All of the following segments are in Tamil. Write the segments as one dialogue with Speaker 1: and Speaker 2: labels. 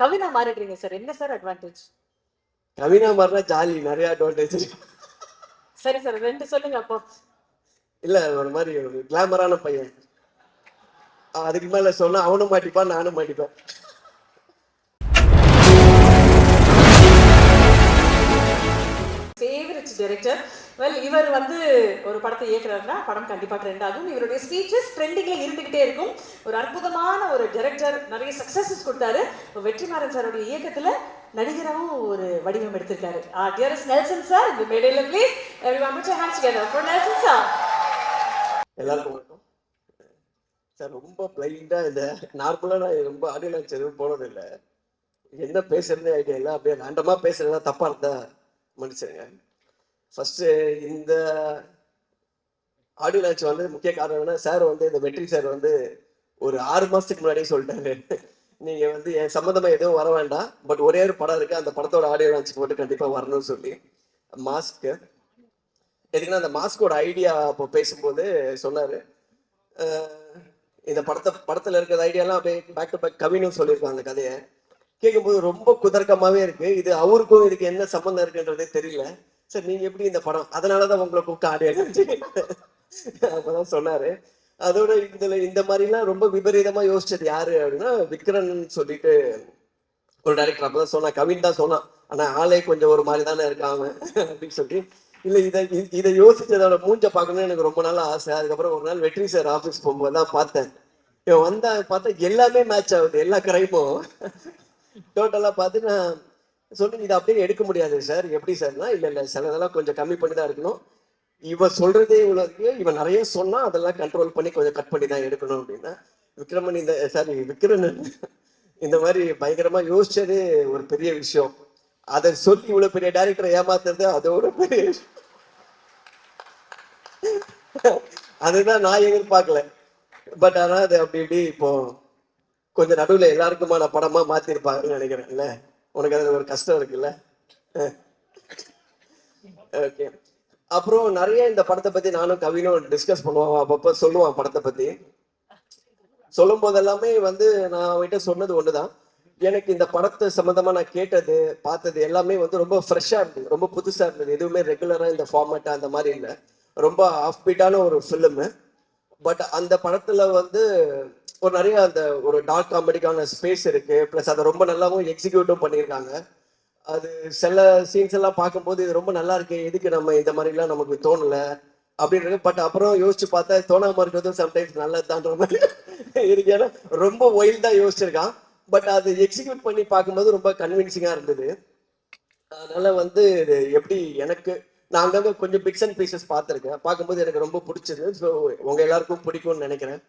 Speaker 1: கவினா மாறிடுறீங்க சார், என்ன சார் அட்வான்டேஜ்?
Speaker 2: கவினா மாறினா ஜாலி, நிறைய அட்வான்டேஜ்.
Speaker 1: சரி சார், 2 சொல்லுங்க அப்போ.
Speaker 2: இல்ல ஒரு மாதிரி ஒரு கிளாமரான பையன். அதுக்கு மேல சொன்னா அவனும் மாட்டிப்பான், நானும் மாட்டிப்பேன்.
Speaker 1: Favourite director. வெல், இவர் வந்து ஒரு படத்தை இயக்குறாருன்னா படம் கண்டிப்பா ட்ரெண்ட் ஆகும். இவருடைய ஸ்பீச்சஸ் ட்ரெண்டிங்ல இருந்துகிட்டே இருக்கும். ஒரு அற்புதமான ஒரு டைரக்டர், நிறைய சக்சஸஸ் கொடுத்தாரு. வெற்றிமாறன் சாரோட இயக்கத்துல நடிகராகவும் ஒரு வடிவம் எடுத்திருக்காரு. டியரஸ்ட் நெல்சன் சார், இந்த மேடையில please everyone put your hands together for Nelson sir.
Speaker 2: எல்லாருக்கும் வணக்கம் சார். ரொம்ப பிளைண்டா இந்த நார்மலா நான் ரொம்ப ஆடியோ லான்ச் எதுவும் போனதில்லை. என்ன பேசுறதே ஐடியா இல்லை. அப்படியே ரேண்டமா பேசுறதா தப்பா இருந்தா மன்னிச்சிருங்க. ஃபர்ஸ்ட் இந்த ஆடியோ லான்ச் வந்து முக்கிய காரணம்னா, சார் வந்து இந்த வெற்றி சார் வந்து ஒரு 6 மாசத்துக்கு முன்னாடியே சொல்லிட்டாரு, நீங்க வந்து என் சம்மந்தமா எதுவும் வர வேண்டாம், பட் ஒரே ஒரு படம் இருக்கு, அந்த படத்தோட ஆடியோ லான்ச் போட்டு கண்டிப்பா வரணும்னு சொல்லி. மாஸ்க் எதுக்குன்னா, அந்த மாஸ்கோட ஐடியா அப்போ பேசும்போது சொன்னாரு, இந்த படத்துல இருக்கிற ஐடியாலாம் அப்படியே பேக் டு பேக் கவினும் சொல்லியிருக்காங்க அந்த கதையை. கேட்கும்போது ரொம்ப குதர்க்கமாவே இருக்கு. இது அவருக்கும் இதுக்கு என்ன சம்பந்தம் இருக்குன்றதே தெரியல. சார் நீங்க எப்படி இந்த படம், அதனாலதான் உங்களை கூப்பிட்டு ஆடியோ அப்பதான் சொன்னாரு. அதோட இதுல இந்த மாதிரிலாம் ரொம்ப விபரீதமா யோசிச்சது யாரு அப்படின்னா, விக்ரன் சொல்லிட்டு ஒரு டைரக்டர். அப்பதான் சொன்னா, கவின் தான் சொன்னான், ஆனா ஆளே கொஞ்சம் ஒரு மாதிரி தானே இருக்காங்க அப்படின்னு சொல்லி. இல்ல இதை யோசிச்சதோட மூஞ்ச பார்க்கணும்னு எனக்கு ரொம்ப நாள் ஆசை. அதுக்கப்புறம் ஒரு நாள் வெற்றி சார் ஆஃபீஸ் போகும்போது தான் பார்த்தேன். இவன் வந்தா பார்த்தா எல்லாமே மேட்ச் ஆகுது, எல்லா கிரைமும் டோட்டலா பார்த்து நான் சொல்லி, இதை அப்படியே எடுக்க முடியாது சார். எப்படி சார்னா, இல்ல சிலதெல்லாம் கொஞ்சம் கம்மி பண்ணி தான் இருக்கணும். இவன் சொல்றதே இவ்வளவு, இவன் நிறைய சொன்னா அதெல்லாம் கண்ட்ரோல் பண்ணி கொஞ்சம் கட் பண்ணி தான் எடுக்கணும் அப்படின்னா, விக்ரமன் இந்த சாரி விக்ரன் இந்த மாதிரி பயங்கரமா யோசிச்சது ஒரு பெரிய விஷயம். அதை சொல்லி இவ்வளவு பெரிய டைரக்டரை ஏமாத்துறது அதோட பெரிய விஷயம். அதுதான் நான் எதிர்பார்க்கல. பட் ஆனா அது அப்படி இப்படி இப்போ கொஞ்சம் நடுவுல எல்லாருக்குமான படமா மாத்திருப்பாங்கன்னு நினைக்கிறேன்ல. உனக்கு அதுல ஒரு கஷ்டம் இருக்குல்ல. ஓகே. அப்புறம் நிறைய இந்த படத்தை பத்தி நானும் கவினும் டிஸ்கஸ் பண்ணுவோம். அப்பப்ப சொல்லுவான் படத்தை பத்தி. சொல்லும் போது எல்லாமே வந்து நான் அவன்கிட்ட சொன்னது ஒண்ணுதான், எனக்கு இந்த படத்தை சம்பந்தமா நான் கேட்டது பார்த்தது எல்லாமே வந்து ரொம்ப ஃப்ரெஷ்ஷா இருந்தது, ரொம்ப புதுசா இருந்தது. எதுவுமே ரெகுலரா இந்த ஃபார்மேட் அந்த மாதிரி இல்லை. ரொம்ப ஆஃப் பீட்டான ஒரு ஃபிலிம். பட் அந்த படத்துல வந்து ஒரு நிறைய அந்த ஒரு டார்க் காமெடிக்கான ஸ்பேஸ் இருக்கு. பிளஸ் அதை ரொம்ப நல்லாவும் எக்ஸிக்யூட்டும் பண்ணியிருக்காங்க. அது சில சீன்ஸ் எல்லாம் பார்க்கும்போது இது ரொம்ப நல்லா இருக்கு, எதுக்கு நம்ம இந்த மாதிரிலாம் நமக்கு தோணல அப்படின்றது. பட் அப்புறம் யோசிச்சு பார்த்தா தோணாம இருக்கிறதும் சம்டைம்ஸ் நல்லதுதான்ற மாதிரி இருக்கு. ஏன்னா ரொம்ப ஒயில்டா யோசிச்சிருக்கான். பட் அது எக்ஸிக்யூட் பண்ணி பார்க்கும்போது ரொம்ப கன்வின்சிங்கா இருந்தது. அதனால வந்து எப்படி எனக்கு, நான் அங்கங்க கொஞ்சம் பிக்ஸ் அண்ட் பீசஸ் பார்த்துருக்கேன். பார்க்கும்போது எனக்கு ரொம்ப பிடிச்சது. ஸோ உங்க எல்லாருக்கும் பிடிக்கும்னு நினைக்கிறேன்.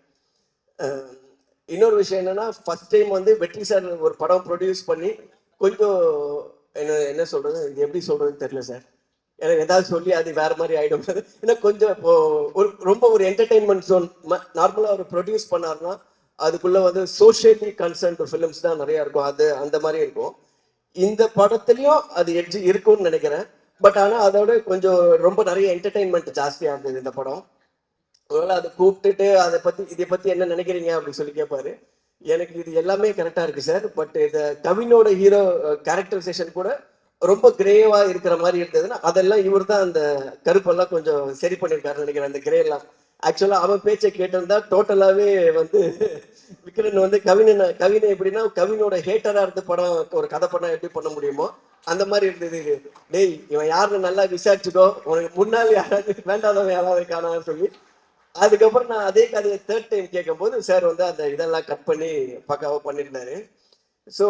Speaker 2: இன்னொரு விஷயம் என்னன்னா, ஃபர்ஸ்ட் டைம் வந்து வெற்றி சார் ஒரு படம் ப்ரொடியூஸ் பண்ணி கொஞ்சம் என்ன சொல்றது, இது எப்படி சொல்றதுன்னு தெரியல சார். எனக்கு ஏதாவது சொல்லி அது வேற மாதிரி ஆயிடும். ஏன்னா கொஞ்சம் இப்போ ஒரு ரொம்ப ஒரு என்டர்டைன்மெண்ட் ஜோன் நார்மலா ஒரு ப்ரொடியூஸ் பண்ணாருன்னா அதுக்குள்ள வந்து சோஷியலி கன்சர்ன்டு ஃபிலிம்ஸ் தான் நிறைய இருக்கும். அது அந்த மாதிரி இருக்கும். இந்த படத்துலயும் அது எட்ஜ் இருக்கும்னு நினைக்கிறேன். பட் ஆனா அதோட கொஞ்சம் ரொம்ப நிறைய என்டர்டைன்மெண்ட் ஜாஸ்தியா இருந்தது இந்த படம். ஒருவேளை அதை கூப்பிட்டுட்டு இதை பத்தி என்ன நினைக்கிறீங்க அப்படின்னு சொல்லி கேட்பாரு. எனக்கு இது எல்லாமே கரெக்டா இருக்கு சார். பட் இந்த கவினோட ஹீரோ கேரக்டரைசேஷன் கூட ரொம்ப கிரேவா இருக்கிற மாதிரி இருந்ததுன்னா, அதெல்லாம் இவர் தான் அந்த கருப்பெல்லாம் கொஞ்சம் சரி பண்ணியிருக்காருன்னு நினைக்கிறேன். அந்த கிரே எல்லாம் ஆக்சுவலா அவன் பேச்சை கேட்டிருந்தா டோட்டலாவே வந்து விக்ரன் வந்து கவினை எப்படின்னா, கவினோட ஹேட்டரா இருந்து படம் ஒரு கதை படம் எப்படி பண்ண முடியுமோ அந்த மாதிரி இருந்தது. டேய் இவன் யாருன்னு நல்லா விசாரிச்சுக்கோ, உனக்கு முன்னாள் யாராவது வேண்டாதவன் யாராவது காணான்னு சொல்லி. அதுக்கப்புறம் நான் அதே கதையை தேர்ட் டைம் கேட்கும் போது சார் வந்து அந்த இதெல்லாம் கட் பண்ணி பக்காவா பண்ணியிருந்தாரு. ஸோ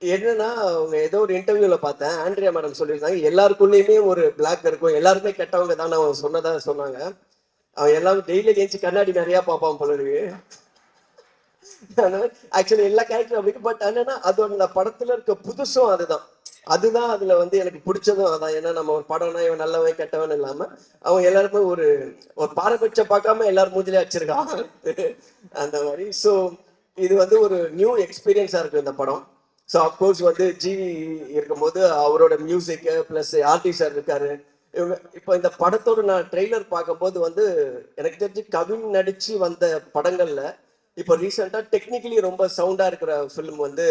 Speaker 2: என்னன்னா, அவங்க ஏதோ ஒரு இன்டர்வியூல பார்த்தேன், ஆண்ட்ரியா மேடம் சொல்லியிருந்தாங்க, எல்லாருக்குள்ளேயுமே ஒரு பிளாக் இருக்கும், எல்லாருமே கெட்டவங்க தான் அவங்க சொன்னதா சொன்னாங்க. அவன் எல்லாரும் டெய்லி ஏஞ்சி கண்ணாடி நிறைய பார்ப்பான் போல இருக்கு. ஆக்சுவலி எல்லா கேரக்டரும் அப்படி. பட் என்னன்னா அதோட படத்துல இருக்க புதுசும் அதுதான் அதுல வந்து எனக்கு பிடிச்சதும் அதான். ஏன்னா நம்ம ஒரு படம்னா இவன் நல்லவன் கெட்டவன் இல்லாம அவன் எல்லாருமே ஒரு ஒரு பாரபட்சம் பார்க்காம எல்லாரும் மூஞ்சிலே அடிச்சிருக்கான் அந்த மாதிரி. ஸோ இது வந்து ஒரு நியூ எக்ஸ்பீரியன்ஸா இருக்கு இந்த படம். ஸோ அப்கோர்ஸ் வந்து ஜிவி இருக்கும்போது அவரோட மியூசிக் பிளஸ் ஆர்டி சார் இருக்காரு. இவங்க இப்போ இந்த படத்தோட நான் ட்ரெய்லர் பார்க்கும்போது வந்து எனக்கு தெரிஞ்சு கவின் நடிச்சு வந்த படங்கள்ல இப்போ ரீசெண்டா டெக்னிக்கலி ரொம்ப சவுண்டா இருக்கிற ஃபிலிம் வந்து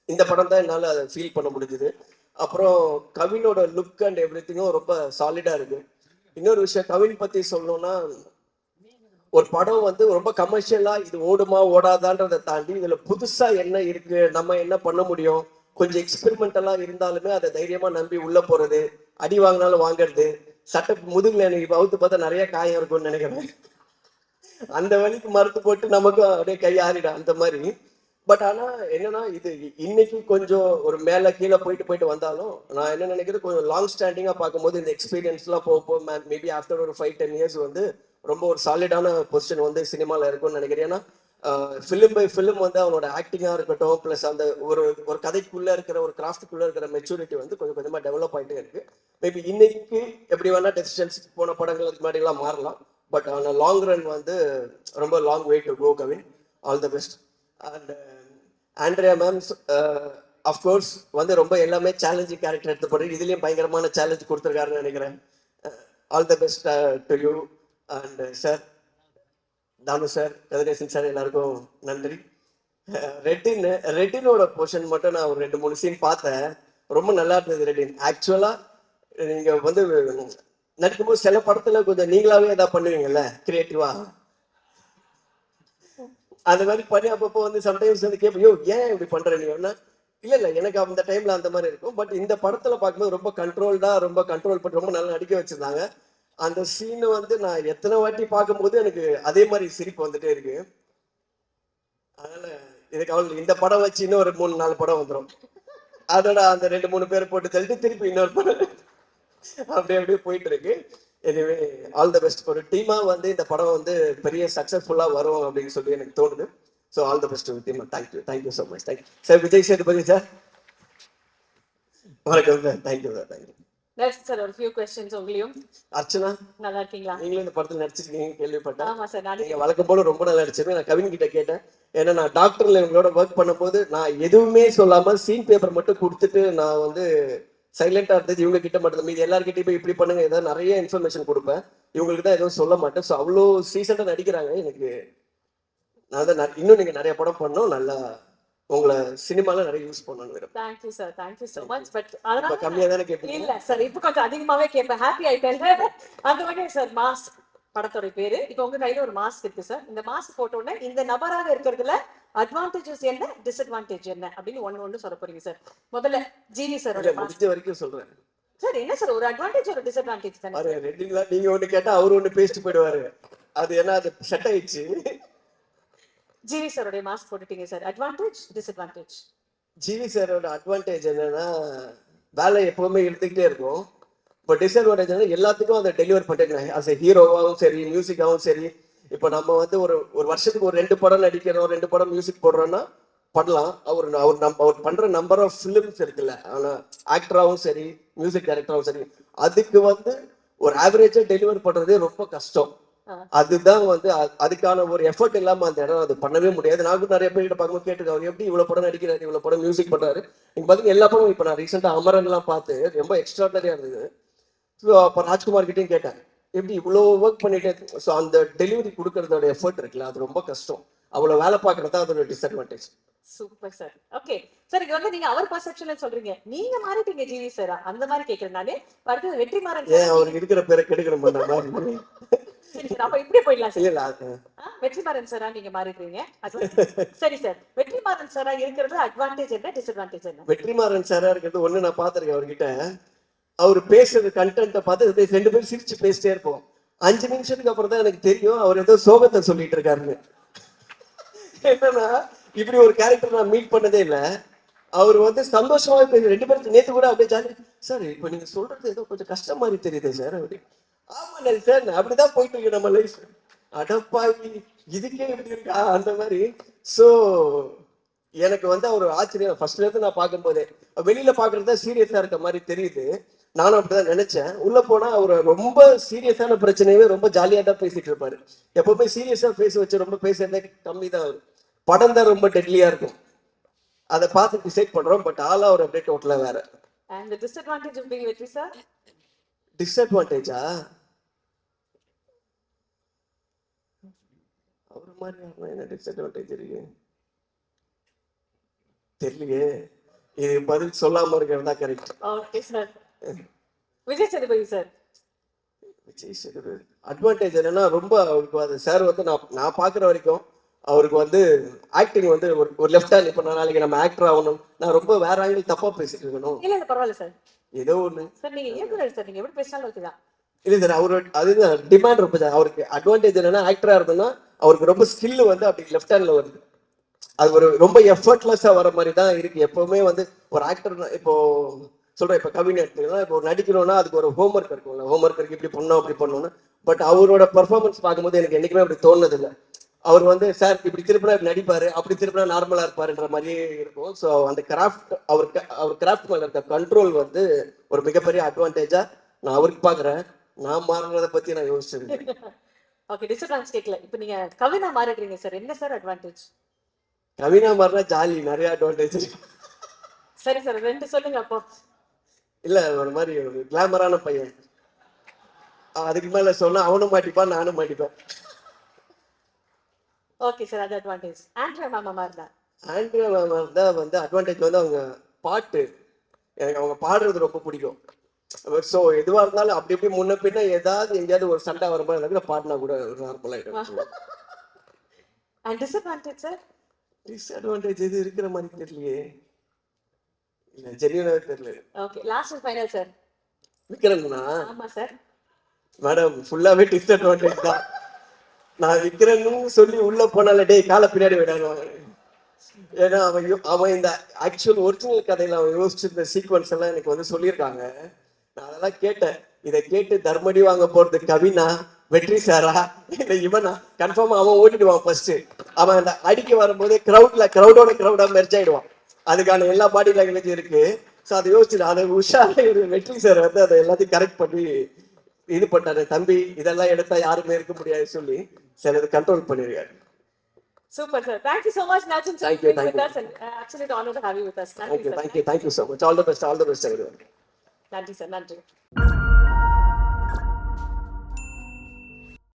Speaker 2: இந்த படம் தான் என்னால் அதை ஃபீல் பண்ண முடிஞ்சுது. அப்புறம் கவினோட லுக் அண்ட் எவ்ரி திங்கும் ரொம்ப சாலிடாக இருக்கு. இன்னொரு விஷயம் கவின் பற்றி சொல்லணும்னா, ஒரு படம் வந்து ரொம்ப கமர்ஷியலா இது ஓடுமா ஓடாதான்றதை தாண்டி இதுல புதுசா என்ன இருக்கு, நம்ம என்ன பண்ண முடியும், கொஞ்சம் எக்ஸ்பெரிமெண்டலா இருந்தாலுமே அதை தைரியமா நம்பி உள்ள போறது, அடி வாங்கினாலும் வாங்குறது, சட்டை முதுகுல எனக்கு அவுத்து பார்த்தா நிறைய காயம் இருக்கும்னு நினைக்கிறேன். அந்த வலிக்கு மருந்து போட்டு நமக்கும் அப்படியே கை ஆறிடும் அந்த மாதிரி. பட் ஆனா என்னன்னா இது இன்னைக்கு கொஞ்சம் ஒரு மேல கீழே போயிட்டு போயிட்டு வந்தாலும் நான் என்ன நினைக்கிறேன், கொஞ்சம் லாங் ஸ்டாண்டிங்கா பார்க்கும்போது இந்த எக்ஸ்பீரியன்ஸ்லாம் போக மேபி ஆஃப்டர் ஒரு 5-10 இயர்ஸ் வந்து ரொம்ப ஒரு சாலிடான பொசிஷன் வந்து சினிமாவில் இருக்கும்னு நினைக்கிறேன். ஏன்னா ஃபிலிம் பை ஃபிலிம் வந்து அவனோட ஆக்டிங்காக இருக்கட்டும், ப்ளஸ் அந்த ஒரு ஒரு கதைக்குள்ளே இருக்கிற ஒரு கிராஃப்டுக்குள்ளே இருக்கிற மெச்சூரிட்டி வந்து கொஞ்சம் கொஞ்சமாக டெவலப் ஆகிட்டே இருக்கு. மேபி இன்னைக்கு எப்படி வேணா டெசிஷன்ஸ் போன படங்களுக்கு முன்னாடிலாம் மாறலாம். பட் ஆன் லாங் ரன் வந்து ரொம்ப long way to go Kavin. All the best. And Andrea ma'ams of course வந்து ரொம்ப எல்லாமே சேலஞ்சிங் கேரக்டர் எடுத்து போடுறது, இதுலேயும் பயங்கரமான சேலஞ்ச் கொடுத்துருக்காருன்னு நினைக்கிறேன். All the best to you and sir, Thanu sir, Kathiresan sir, எல்லாருக்கும் நன்றி. ரெட்டினோட போர்ஷன் மட்டும் நான் ஒரு 2-3 சீன் பார்த்தேன். ரொம்ப நல்லா இருந்தது ரெட்டின். ஆக்சுவலா நீங்க வந்து நடிக்கும்போது சில படத்துல கொஞ்சம் நீங்களாவே ஏதாவது பண்ணுவீங்கல்ல கிரியேட்டிவா, அந்த மாதிரி பண்ணி அப்பப்போ வந்து சம்டைம்ஸ் வந்து கேட்போம், யோ ஏன் இப்படி பண்ற நீங்கன்னா, இல்ல இல்ல எனக்கு அந்த டைம்ல அந்த மாதிரி இருக்கும். பட் இந்த படத்துல பார்க்கும்போது ரொம்ப கண்ட்ரோல்டா, ரொம்ப கண்ட்ரோல் பண்ணி ரொம்ப நல்லா நடிக்க வச்சிருந்தாங்க. அந்த சீன் வந்து நான் எத்தனை வாட்டி பார்க்கும்போது எனக்கு அதே மாதிரி சிரிப்பு வந்துட்டே இருக்கு. அதனால இதுக்கு அவள் இந்த படம் வச்சு இன்னும் ஒரு 3-4 படம் வந்துடும். அதோட அந்த 2-3 பேர் போட்டு தள்ளிட்டு திருப்பி இன்னொரு படம் அப்படியே அப்படியே போயிட்டு இருக்கு. Anyway all the best. ஒரு டீமா வந்து இந்த படம் வந்து பெரிய சக்சஸ்ஃபுல்லா வரும் அப்படின்னு சொல்லி எனக்கு தோணுது. So all the best team. Thank you so much. Thank you sir. Vijay Sethupathi sir, வணக்கம் sir. Thank you sir. Thank you.
Speaker 1: Next sir ஒரு ஃபியூ கொஸ்டின்ஸ் உங்களையும்.
Speaker 2: அர்ச்சனா,
Speaker 1: நல்லா இருக்கீங்களா?
Speaker 2: நீங்களும் இந்த படத்தில் நடிச்சிருக்கீங்க கேள்விப்பட்டேன்.
Speaker 1: ஆமா சார்.
Speaker 2: நீங்க வழக்கம் போல ரொம்ப நல்லா நடிச்சிருக்கீங்க. நான் கவின் கிட்ட கேட்டேன். ஏன்னா நான் டாக்டர்ல இவங்களோட ஒர்க் பண்ணும்போது நான் எதுவுமே சொல்லாம சீன் பேப்பர் மட்டும் கொடுத்துட்டு நான் வந்து சைலண்டா இருந்தது. இவங்க கிட்ட மட்டும் மீது எல்லாருக்கிட்டையும் போய் இப்படி பண்ணுங்க ஏதாவது நிறைய இன்ஃபர்மேஷன் கொடுப்பேன். இவங்களுக்கு தான் எதுவும் சொல்ல மாட்டேன். ஸோ அவ்வளோ சீசண்டா நடிக்கிறாங்க. எனக்கு நான் தான் இன்னும் நீங்க நிறைய படம் பண்ணணும், நல்லா உங்களை சினிமால நிறைய யூஸ் பண்ணணும்னு விரும்புறேன்.
Speaker 1: Thank you sir. Thank you so much. But அதனால
Speaker 2: கம்மியா தானே கேட்பீங்க?
Speaker 1: இல்ல சார், இப்போ கொஞ்சம் அதிகமாவே கேட்பேன். ஹாப்பி ஆயிட்டேன். அந்த வகையில் சார் மாஸ்க் படத்தோட பேரு. இப்போ உங்க கையில ஒரு மாஸ்க் இருக்கு சார். இந்த மாஸ்க் போட்ட உடனே இந்த நபராக இருக்கிறதுல அட்வான்டேஜஸ் என்ன, டிஸ்அட்வான்டேஜ் என்ன அப்படின்னு ஒன்னு சொல்ல போறீங்க சார். முதல்ல ஜிவி சாரோட மாஸ்க்
Speaker 2: முடிஞ்ச வரைக்கும் சொல்றேன்
Speaker 1: சார். என்ன சார் ஒரு அட்வான்டேஜ் ஒரு டிஸ்அட்வான்டேஜ் தானே
Speaker 2: பாரு.
Speaker 1: சார்?
Speaker 2: ரெட்டிங்களா நீங்க ஒண்ணு கேட்டா அவரு ஒண்ணு பேசிட்டு போயிடுவாரு. அது ஏன்னா அது செட் ஆயிடுச்சு.
Speaker 1: ஜிவி சாரோட மாஸ்க் போட்டுட்டீங்க சார். Advantage, disadvantage.
Speaker 2: ஜிவி சாரோட அட்வான்டேஜ் என்னன்னா வேலை எப்பவுமே இருந்துகிட்டே இருக்கும். இப்போ டிஸ்அட்வான்டேஜ் என்ன, எல்லாத்துக்கும் அதை டெலிவர் பண்ணிட்டேன். அஸ் எ ஹீரோவாகவும் சரி, மியூசிக்காகவும் சரி. இப்போ நம்ம வந்து ஒரு ஒரு வருஷத்துக்கு ஒரு 2 படம் நடிக்கிறோம், 2 படம் மியூசிக் போடுறோம்னா பண்ணலாம். அவர் பண்ற நம்பர் ஆஃப் ஃபிலிம்ஸ் இருக்குல்ல, ஆனா ஆக்டராகவும் சரி, மியூசிக் டைரக்டராகவும் சரி, அதுக்கு வந்து ஒரு ஆவரேஜா டெலிவர் பண்றதே ரொம்ப கஷ்டம். அதுதான் வந்து அதுக்கான ஒரு எஃபர்ட் இல்லாம அந்த இடம் அது பண்ணவே முடியாது. நான் கூட நிறைய பேர்கிட்ட பார்க்கும்போது கேட்டுருக்கேன், அவர் எப்படி இவ்வளவு படம் நடிக்கிறாரு, இவ்வளவு படம் மியூசிக் பண்றாரு. நீங்க பாத்தீங்கன்னா எல்லா படமும் இப்ப நான் ரீசெண்டா அமரன் எல்லாம் பார்த்து ரொம்ப எக்ஸ்ட்ராடனரியா இருந்தது. ஸோ அப்போ ராஜ்குமார் கிட்டையும் கேட்டேன், எப்படி இவ்வளோ ஒர்க் பண்ணிட்டு. ஸோ அந்த டெலிவரி கொடுக்கறதோட எஃபர்ட் இருக்குல்ல, அது ரொம்ப கஷ்டம். அவ்வளோ வேலை பார்க்கறது தான் அதோட disadvantage.
Speaker 1: Super sir. Okay sir, இது வந்து நீங்க அவர் பர்செப்ஷன்ல சொல்றீங்க, நீங்க மாறிட்டீங்க ஜிவி சாரா, அந்த மாதிரி கேக்குறேன் நானு. அடுத்து வெற்றிமாறன்
Speaker 2: ஏன்
Speaker 1: சார்.
Speaker 2: அவருக்கு இருக்கிற பேரை கெடுக்கணும் பண்ண மாதிரி?
Speaker 1: சரி சார், அப்ப இப்படியே போயிடலாம் சார்.
Speaker 2: இல்ல
Speaker 1: வெற்றிமாறன் சாரா நீங்க மாறிடுறீங்க. சரி சார், வெற்றிமாறன் சாரா இருக்கிறது அட்வான்டேஜ் என்ன, டிஸ்அட்வான்டேஜ் என்ன?
Speaker 2: வெற்றிமாறன் சாரா இருக்கிறது ஒண்ணு நான் பாத்திருக்கேன் அவர்கிட்ட. அவர் பேசுறது கண்டென்ட்டை பார்த்து 2 பேரும் சிரிச்சு பேசிட்டே இருப்போம். 5 நிமிஷத்துக்கு அப்புறம் தான் எனக்கு தெரியும் அவர் ஏதோ சோகத்தை சொல்லிட்டு இருக்காருன்னு. என்னன்னா இப்படி ஒரு கேரக்டர் நான் மீட் பண்ணதே இல்ல. அவர் வந்து சந்தோஷமாவே பேச 2 பேரும் நேத்து கூட அப்படியே ஜாலி. சார் இப்ப நீங்க சொல்றது ஏதோ கொஞ்சம் கஷ்டம் மாதிரி தெரியுது சார் அப்படி. ஆமா சார், அப்படிதான் போயிட்டு இருக்கு நம்ம லைஃப். அடப்பாவி, இதுக்கே இப்படி இருக்கா அந்த மாதிரி. சோ எனக்கு வந்து அவர் ஆச்சரியம். ஃபர்ஸ்ட்ல இருந்து நான் பார்க்கும்போதே வெளியில பாக்குறதா சீரியஸா இருக்க மாதிரி தெரியுது. நானும் அப்படிதான் நினைச்சேன். உள்ள போனா அவர் ரொம்ப சீரியஸான பிரச்சனையே ரொம்ப ஜாலியா தான் பேசிட்டு இருப்பாரு. எப்பவுமே சீரியஸா பேச வச்சு ரொம்ப பேசுறதே கம்மி தான். அவர் படம் தான் ரொம்ப டெட்லியா இருக்கும். அதை பார்த்து டிசைட் பண்றோம். பட் ஆளா அவர் அப்படியே டோட்டலா வேற.
Speaker 1: அண்ட் டிஸ்அட்வான்டேஜ் ஆஃப் பீயிங் வெற்றி சார்.
Speaker 2: டிஸ்அட்வான்டேஜா? அவர் மாதிரி என்ன டிஸ்அட்வான்டேஜ் இருக்கு தெரியலையே, இது பதில் சொல்லாம இருக்கிறது தான் correct.
Speaker 1: Okay sir. Vijay Sethupathi sir.
Speaker 2: Vijay Sethupathi advantage என்னன்னா, ரொம்ப அவருக்கு அது சார் வந்து நான் பார்க்குற வரைக்கும் அவருக்கு வந்து ஆக்டிங் வந்து ஒரு லெஃப்ட் ஹேண்ட். இப்போ நான் நாளைக்கு நம்ம ஆக்டர் ஆகணும், நான் ரொம்ப வேற ஆங்கிள் தப்பா பேசிட்டு இருக்கணும்,
Speaker 1: இல்ல இல்ல பரவாயில்ல சார்.
Speaker 2: ஏதோ ஒண்ணு.
Speaker 1: சார் நீங்க இயக்குனர் சார், நீங்க எப்படி பேசினாலும் ஓகே தான்.
Speaker 2: இல்லை சார், அவரோட அதுதான் டிமாண்ட் ரொம்ப அவருக்கு அட்வான்டேஜ் என்னன்னா, ஆக்டரா இருந்தோம்னா அவருக்கு ரொம்ப ஸ்கில் வந்து அப்படி லெஃப்ட் ஹேண்ட்ல வருது. அது ஒரு ரொம்ப எஃபர்ட்லெஸ்ஸா வர மாதிரி தான் இருக்கு எப்பவுமே. வந்து ஒரு ஆக்டர் இப்போ சொல்றேன், இப்போ கவின் எடுத்தீங்கன்னா, இப்போ நடிக்கணும்னா அதுக்கு ஒரு ஹோம்ஒர்க் இருக்கும்ல, ஹோம்ஒர்க் இருக்கு, இப்படி பண்ணோம் அப்படி பண்ணணும்னு. பட் அவரோட பெர்ஃபார்மன்ஸ் பார்க்கும்போது எனக்கு என்னைக்குமே அப்படி தோணுது இல்லை. அவர் வந்து சார் இப்படி திருப்பினா நடிப்பாரு, அப்படி திருப்பினா நார்மலா இருப்பாருன்ற மாதிரியே இருக்கும். ஸோ அந்த கிராஃப்ட் அவர் கிராஃப்ட் மேல இருக்க கண்ட்ரோல் வந்து ஒரு மிகப்பெரிய அட்வான்டேஜா நான் அவருக்கு பாக்குறேன். நான் மாறுறத பத்தி நான் யோசிச்சிருக்கேன்.
Speaker 1: ஓகே, டிஸ்அட்வான்டேஜ் கேட்கல. இப்போ நீங்க கவினா மாறிடுறீங்க சார், என்ன சார் அட்வான்டேஜ்?
Speaker 2: கவினா மாறினா ஜாலி, நிறைய அட்வான்டேஜ்.
Speaker 1: சரி சார், 2 சொல்லுங்க அப்போ.
Speaker 2: இல்ல, ஒரு மாதிரி ஒரு கிளாமரான பையன். அதுக்கு மேல சொன்னா அவனும் மாட்டிப்பான், நானும் மாட்டிப்பேன்.
Speaker 1: ஓகே சார், அது அட்வான்டேஜ். ஆண்ட்ரியா மாமா மாறினா?
Speaker 2: ஆண்ட்ரியா மேம் தான் வந்து அட்வான்டேஜ் வந்து அவங்க பாட்டு, எனக்கு அவங்க பாடுறது ரொம்ப பிடிக்கும். ஸோ எதுவா இருந்தாலும் அப்படி இப்படி முன்ன பின்ன ஏதாவது எங்கேயாவது ஒரு சண்டை வரும்போது எனக்கு பாடினா கூட நார்மல் ஆயிடும்.
Speaker 1: And disadvantage sir?
Speaker 2: டிஸ்அட்வான்டேஜ் எது இருக்கிற மாதிரி தெரியலையே. இல்ல, ஜென்யூனாவே தெரியல.
Speaker 1: Okay, last and final sir.
Speaker 2: விக்ரம்னா?
Speaker 1: ஆமா சார்.
Speaker 2: மேடம் ஃபுல்லாவே டிஸ்அட்வான்டேஜ் தான். நான் விக்ரம்னு சொல்லி உள்ள போனால டேய் காலை பின்னாடி விடாங்க. ஏன்னா அவன் இந்த ஆக்சுவல் ஒரிஜினல் கதையில அவன் யோசிச்சிருந்த சீக்வன்ஸ் எல்லாம் எனக்கு வந்து சொல்லியிருக்காங்க. நான் அதெல்லாம் கேட்டேன். இதை கேட்டு தர்மடி வாங்க போறது கவினா, வெற்றி சாரா, இல்ல இவனா? கன்ஃபார்மா அவன் ஓட்டிடுவான் ஃபர்ஸ்ட். அவன் அந்த அடிக்க வரும்போதே கிரௌடோட கிரௌடா மெர்ஜ் ஆயிடுவான். அதுக்கான எல்லா பாடி லாங்குவேஜ் இருக்கு. ஸோ அதை யோசிச்சு அதை உஷாரா வெற்றி சார் வந்து அதை எல்லாத்தையும் கரெக்ட் பண்ணி இது பண்ணாரு. தம்பி இதெல்லாம் எடுத்தா யாருமே இருக்க முடியாது சொல்லி சிலது கண்ட்ரோல் பண்ணிருக்காரு.
Speaker 1: Super sir. Thank you so much, Nachin, sir,
Speaker 2: Thank
Speaker 1: for
Speaker 2: you,
Speaker 1: being
Speaker 2: thank
Speaker 1: with
Speaker 2: you.
Speaker 1: us, and absolute honor to have you with us.
Speaker 2: Thank you,
Speaker 1: sir.
Speaker 2: thank you so much. All the best everyone.
Speaker 1: Nandri sir, Nandri.